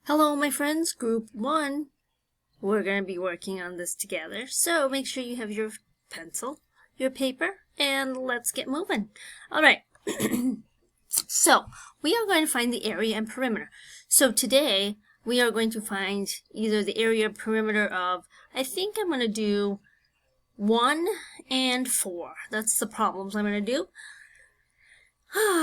Hello, my friends, Group 1. We're going to be working on this together, so make sure you have your pencil, your paper, and let's get moving. All right, so we are going to find the area and perimeter. So today, we are going to find either the area or perimeter of, I think I'm going to do 1 and 4. That's the problems I'm going to do.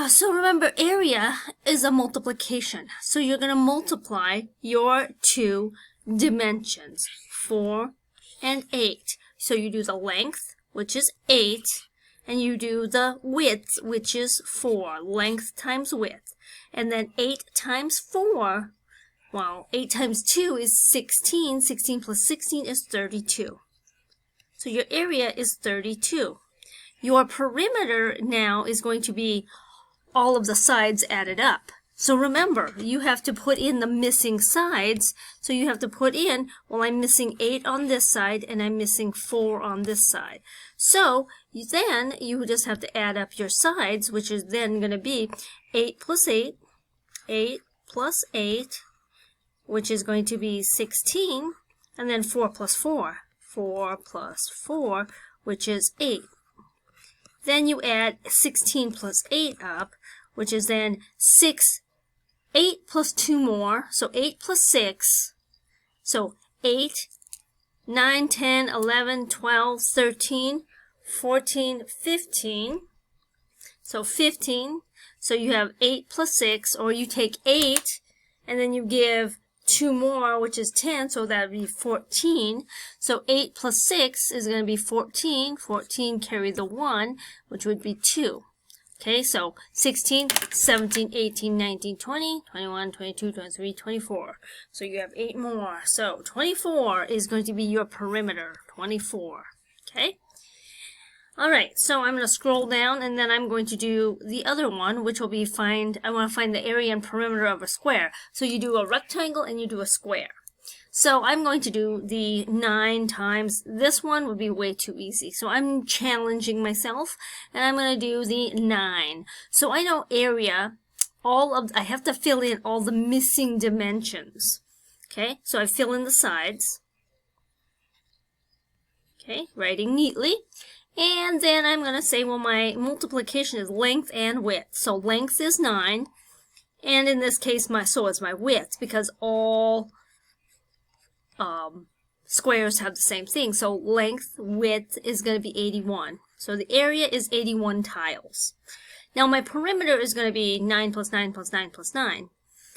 So remember, area is a multiplication. So you're going to multiply your two dimensions, 4 and 8. So you do the length, which is 8, and you do the width, which is 4. Length times width. And then 8 times 4, well, 8 times 2 is 16. 16 plus 16 is 32. So your area is 32. Your perimeter now is going to be all of the sides added up. So remember, you have to put in the missing sides. So you have to put in, well, I'm missing 8 on this side and I'm missing 4 on this side. So then you just have to add up your sides, which is then going to be 8 plus 8, 8 plus 8, which is going to be 16, and then 4 plus 4, 4 plus 4, which is 8. Then you add 16 plus 8 up, which is then 8 plus 2 more, so 8 plus 6, so 8, 9, 10, 11, 12, 13, 14, 15, so 15, so you have 8 plus 6, or you take 8, and then you give 2 more, which is 10, so that would be 14. So 8 plus 6 is going to be 14. 14 carry the 1, which would be 2. Okay, so 16, 17, 18, 19, 20, 21, 22, 23, 24. So you have 8 more. So 24 is going to be your perimeter. 24. Okay? Alright, so I'm going to scroll down and then I'm going to do the other one, which will be I want to find the area and perimeter of a square. So you do a rectangle and you do a square. So I'm going to do the 9 times, this one would be way too easy. So I'm challenging myself and I'm going to do the 9. So I know area, I have to fill in all the missing dimensions. Okay, so I fill in the sides. Okay, writing neatly. And then I'm going to say, well, my multiplication is length and width. So length is 9. And in this case, so is my width, because all squares have the same thing. So length, width is going to be 81. So the area is 81 tiles. Now my perimeter is going to be 9 plus 9 plus 9 plus 9.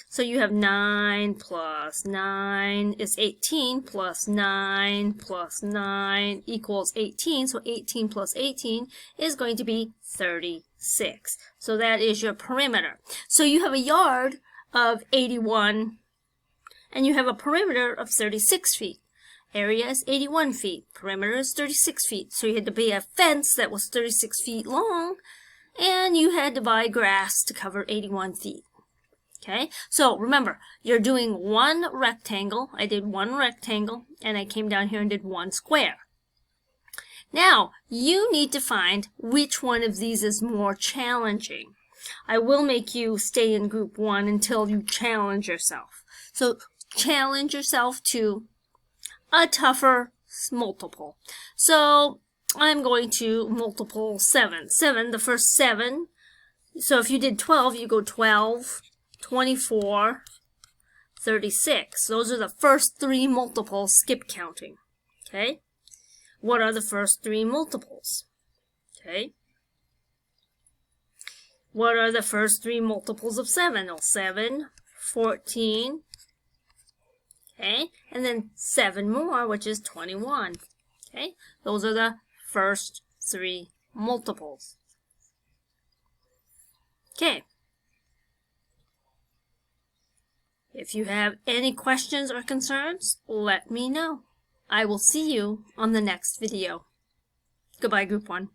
So you have 9 plus 9 is 18 plus 9 plus 9 equals 18. So 18 plus 18 is going to be 36. So that is your perimeter. So you have a yard of 81 and you have a perimeter of 36 feet. Area is 81 feet. Perimeter is 36 feet. So you had to buy a fence that was 36 feet long and you had to buy grass to cover 81 feet. Okay, so remember, you're doing one rectangle. I did one rectangle, and I came down here and did one square. Now, you need to find which one of these is more challenging. I will make you stay in group 1 until you challenge yourself. So, challenge yourself to a tougher multiple. So, I'm going to multiple 7. 7, the first 7. So, if you did 12, you go 12. 24, 36. Those are the first 3 multiples, skip counting. Okay? What are the first 3 multiples? Okay? What are the first 3 multiples of 7? Well, 7, 14, okay? And then 7 more, which is 21. Okay? Those are the first 3 multiples. Okay. If you have any questions or concerns, let me know. I will see you on the next video. Goodbye, Group 1.